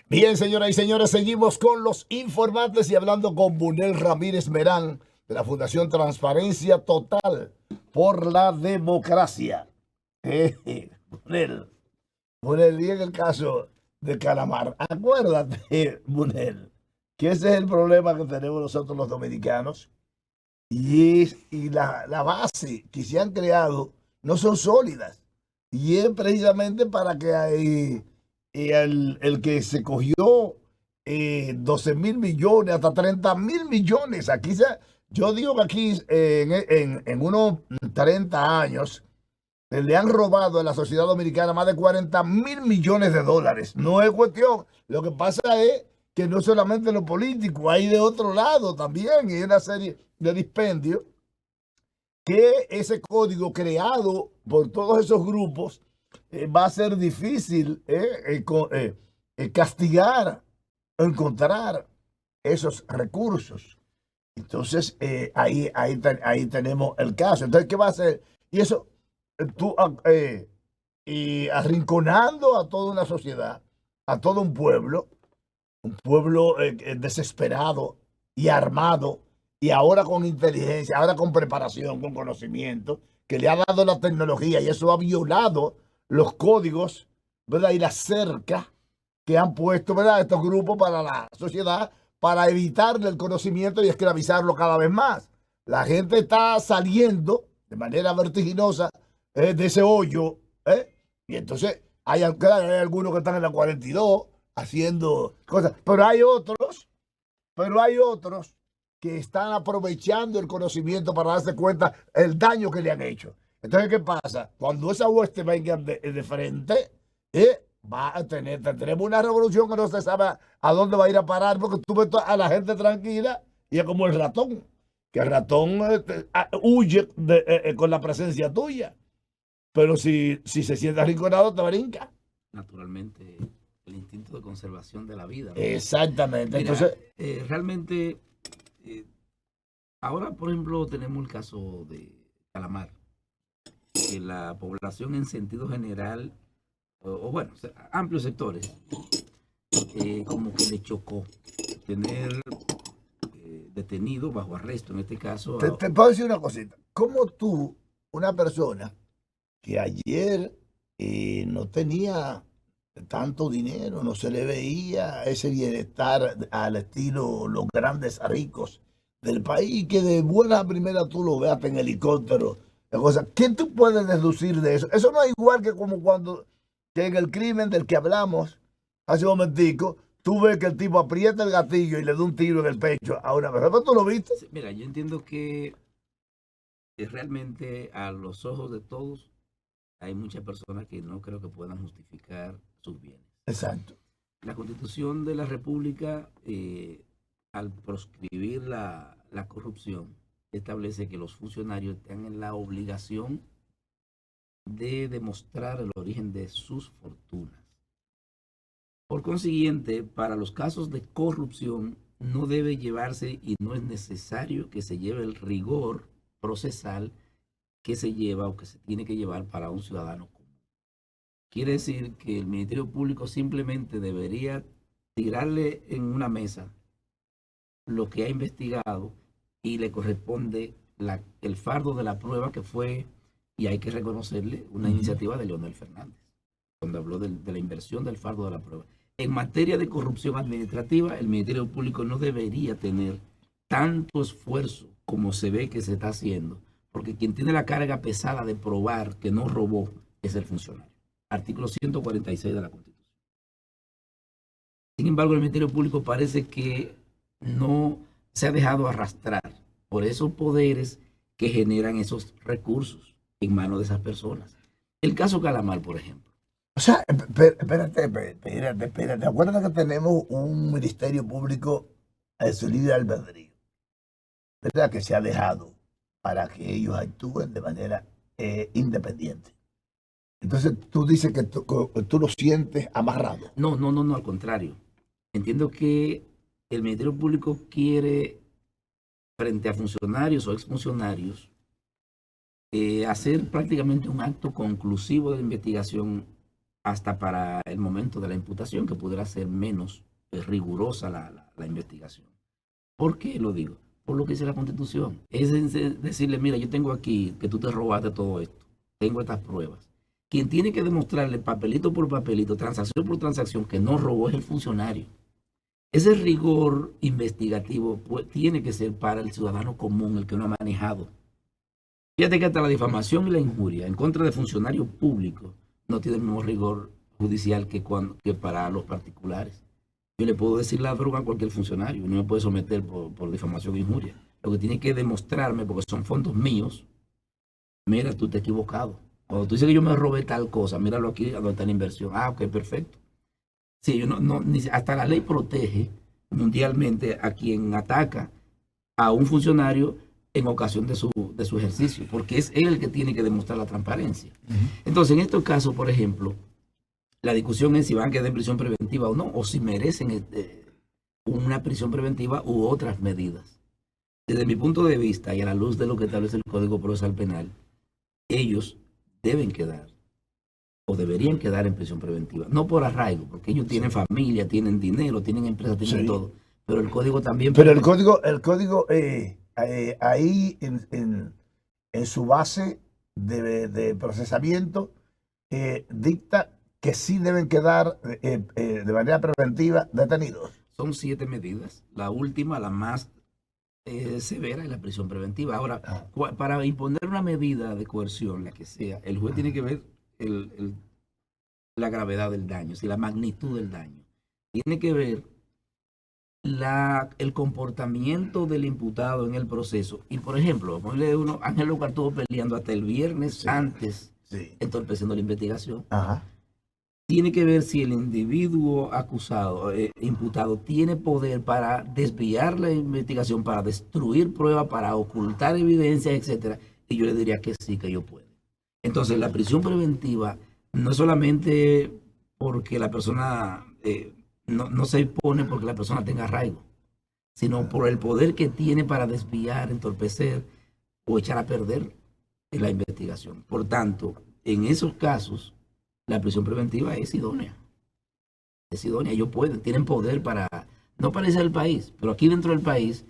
Bien, señoras y señores, seguimos con los informantes y hablando con Bunel Ramírez Merán de la Fundación Transparencia Total por la Democracia. Bunel, y en el caso de Calamar, acuérdate, Bunel, que ese es el problema que tenemos nosotros los dominicanos y la base que se han creado no son sólidas y es precisamente para que hay el que se cogió 12,000 millones, hasta 30,000 millones. Yo digo que aquí en unos 30 años le han robado a la sociedad dominicana más de 40,000 millones de dólares. No es cuestión. Lo que pasa es que no solamente los políticos, hay de otro lado también, y una serie de dispendios que ese código creado por todos esos grupos va a ser difícil castigar, encontrar esos recursos. Entonces, ahí tenemos el caso. Entonces, ¿qué va a hacer? Y eso, y arrinconando a toda una sociedad, a todo un pueblo desesperado y armado, y ahora con inteligencia, ahora con preparación, con conocimiento, que le ha dado la tecnología, y eso ha violado los códigos, ¿verdad? Y la cerca que han puesto, ¿verdad?, estos grupos para la sociedad, para evitarle el conocimiento y esclavizarlo cada vez más. La gente está saliendo de manera vertiginosa de ese hoyo, y entonces claro, hay algunos que están en la 42 haciendo cosas, pero hay otros que están aprovechando el conocimiento para darse cuenta el daño que le han hecho. Entonces, ¿qué pasa? Cuando esa hueste venga de frente, tendremos una revolución que no se sabe a dónde va a ir a parar, porque tú ves a la gente tranquila y es como el ratón, que el ratón huye con la presencia tuya, pero si se siente arrinconado te brinca. Naturalmente, el instinto de conservación de la vida, ¿no? Exactamente. Mira, entonces, realmente, ahora, por ejemplo, tenemos el caso de Calamar, que la población en sentido general, o bueno, amplios sectores, como que le chocó tener detenido bajo arresto, en este caso. Te puedo decir una cosita. ¿Cómo tú, una persona que ayer no tenía tanto dinero, no se le veía ese bienestar al estilo los grandes ricos del país, que de buena a primera tú lo veas en helicóptero, ¿qué tú puedes deducir de eso? Eso no es igual que como cuando en el crimen del que hablamos hace un momentico, tú ves que el tipo aprieta el gatillo y le da un tiro en el pecho a una persona. ¿Tú lo viste? Sí, mira, yo entiendo que realmente a los ojos de todos hay muchas personas que no creo que puedan justificar sus bienes. Exacto. La Constitución de la República, al proscribir la corrupción, establece que los funcionarios tengan la obligación de demostrar el origen de sus fortunas. Por consiguiente, para los casos de corrupción no debe llevarse y no es necesario que se lleve el rigor procesal que se lleva o que se tiene que llevar para un ciudadano común. Quiere decir que el Ministerio Público simplemente debería tirarle en una mesa lo que ha investigado y le corresponde el fardo de la prueba, que fue, y hay que reconocerle, una iniciativa de Leonel Fernández, cuando habló de la inversión del fardo de la prueba. En materia de corrupción administrativa, el Ministerio Público no debería tener tanto esfuerzo como se ve que se está haciendo, porque quien tiene la carga pesada de probar que no robó es el funcionario. Artículo 146 de la Constitución. Sin embargo, el Ministerio Público parece que no se ha dejado arrastrar por esos poderes que generan esos recursos en manos de esas personas. El caso Calamar, por ejemplo. O sea, espérate. Acuérdate que tenemos un Ministerio Público de su libre albedrío, ¿verdad? Que se ha dejado para que ellos actúen de manera independiente. Entonces tú dices que tú lo sientes amarrado. No, al contrario. Entiendo que el Ministerio Público quiere frente a funcionarios o exfuncionarios, hacer prácticamente un acto conclusivo de investigación hasta para el momento de la imputación, que pudiera ser menos rigurosa la investigación. ¿Por qué lo digo? Por lo que dice la Constitución. Es decirle, mira, yo tengo aquí que tú te robaste todo esto, tengo estas pruebas. Quien tiene que demostrarle papelito por papelito, transacción por transacción, que no robó es el funcionario. Ese rigor investigativo pues, tiene que ser para el ciudadano común, el que no ha manejado. Fíjate que hasta la difamación y la injuria en contra de funcionarios públicos no tiene el mismo rigor judicial que para los particulares. Yo le puedo decir ladrón a cualquier funcionario, no me puede someter por difamación e injuria. Lo que tiene que demostrarme, porque son fondos míos, mira, tú te has equivocado. Cuando tú dices que yo me robé tal cosa, míralo aquí, donde está la inversión. Ah, ok, perfecto. Sí, yo hasta la ley protege mundialmente a quien ataca a un funcionario en ocasión de su ejercicio, porque es él el que tiene que demostrar la transparencia. Entonces, en estos casos, por ejemplo, la discusión es si van a quedar en prisión preventiva o no, o si merecen una prisión preventiva u otras medidas. Desde mi punto de vista y a la luz de lo que establece el Código Procesal Penal, ellos deben quedar o deberían quedar en prisión preventiva. No por arraigo, porque ellos tienen familia, tienen dinero, tienen empresa, tienen todo. Pero el Código también... Pero el código ahí en su base de procesamiento dicta que sí deben quedar de manera preventiva detenidos. Son 7 medidas. La última, la más severa, es la prisión preventiva. Ahora, para imponer una medida de coerción, la que sea, el juez tiene que ver la gravedad del daño, la magnitud del daño. Tiene que ver el comportamiento del imputado en el proceso. Y, por ejemplo, ponle uno, Ángel Locar estuvo peleando hasta el viernes antes, entorpeciendo la investigación. Ajá. Tiene que ver si el individuo acusado, imputado, tiene poder para desviar la investigación, para destruir pruebas, para ocultar evidencias, etcétera. Y yo le diría que sí, que yo puedo. Entonces, la prisión preventiva no es solamente porque la persona no se impone porque la persona tenga arraigo, sino por el poder que tiene para desviar, entorpecer o echar a perder la investigación. Por tanto, en esos casos, la prisión preventiva es idónea. Es idónea. Ellos tienen poder para, no para irse del país, pero aquí dentro del país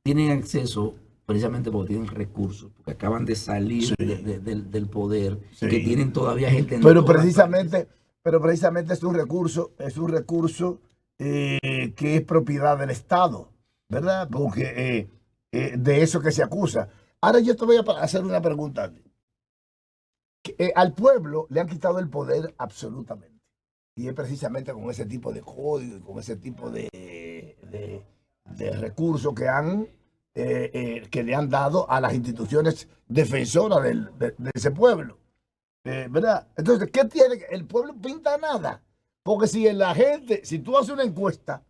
tienen acceso precisamente porque tienen recursos, porque acaban de salir del poder, que tienen todavía gente en pero precisamente es un recurso que es propiedad del Estado, ¿verdad? Porque de eso que se acusa. Ahora yo te voy a hacer una pregunta. Al pueblo le han quitado el poder absolutamente. Y es precisamente con ese tipo de código y con ese tipo de recursos que le han dado a las instituciones defensoras de ese pueblo. ¿Verdad? Entonces, ¿qué tiene? El pueblo pinta nada. Porque si tú haces una encuesta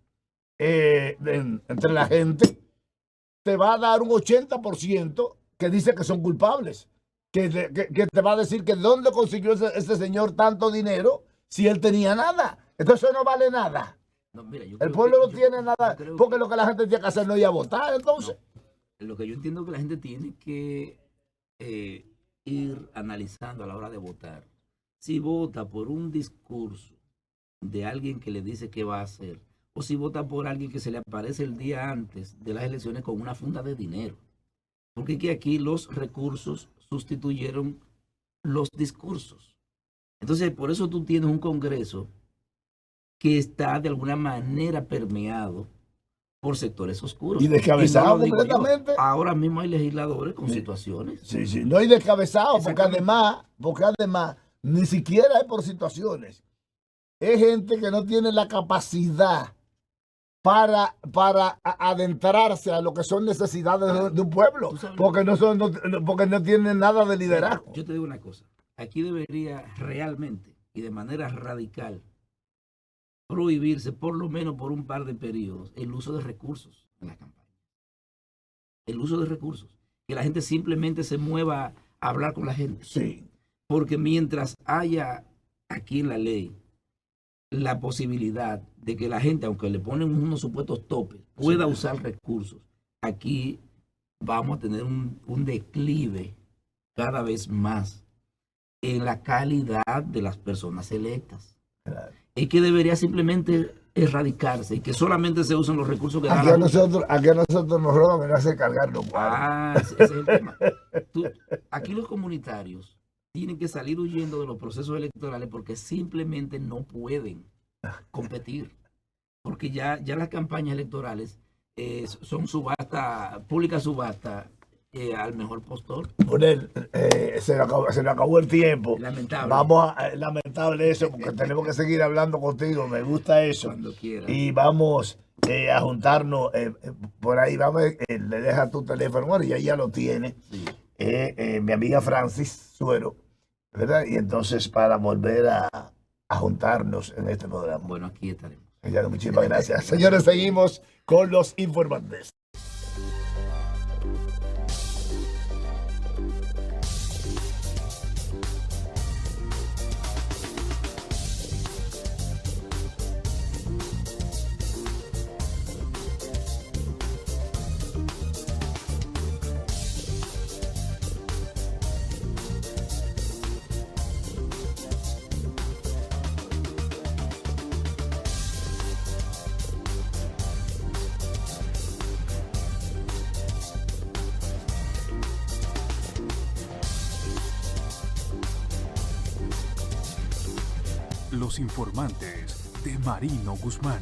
entre la gente, te va a dar un 80% que dice que son culpables. Que te va a decir que dónde consiguió ese señor tanto dinero si él tenía nada. Entonces no vale nada. No, mira, el pueblo no tiene nada, porque lo que la gente tiene que hacer no ir a votar, entonces. No, lo que yo entiendo que la gente tiene que ir analizando a la hora de votar. Si vota por un discurso de alguien que le dice qué va a hacer, o si vota por alguien que se le aparece el día antes de las elecciones con una funda de dinero. Porque que aquí los recursos sustituyeron los discursos. Entonces, por eso tú tienes un Congreso que está de alguna manera permeado por sectores oscuros. Y descabezado completamente. Ahora mismo hay legisladores con situaciones. Sí, no hay descabezado, porque además ni siquiera es por situaciones. Es gente que no tiene la capacidad para adentrarse a lo que son necesidades de un pueblo, porque no tienen nada de liderazgo. Yo te digo una cosa, aquí debería realmente y de manera radical prohibirse, por lo menos por un par de periodos, el uso de recursos en la campaña. El uso de recursos. Que la gente simplemente se mueva a hablar con la gente. Sí. Porque mientras haya aquí en la ley la posibilidad de que la gente, aunque le ponen unos supuestos topes, pueda usar recursos, aquí vamos a tener un declive cada vez más en la calidad de las personas electas. Claro. Es que debería simplemente erradicarse y que solamente se usen los recursos que Aquí dan a nosotros nos roban y nos hace cargar los cuadros. ese es el tema. Aquí los comunitarios tienen que salir huyendo de los procesos electorales porque simplemente no pueden competir. Porque ya las campañas electorales son pública subasta al mejor postor. Brunel, se nos acabó el tiempo. Lamentable. Lamentable eso, porque tenemos que seguir hablando contigo. Me gusta eso. Cuando quieras. Y vamos a juntarnos por ahí. Vamos, le deja tu teléfono, bueno, y ya lo tiene. Sí. Mi amiga Francis Suero, ¿verdad? Y entonces para volver a juntarnos en este programa. Bueno, aquí estaremos. Muchísimas gracias. Señores, seguimos con los informantes. Los informantes de Marino Guzmán.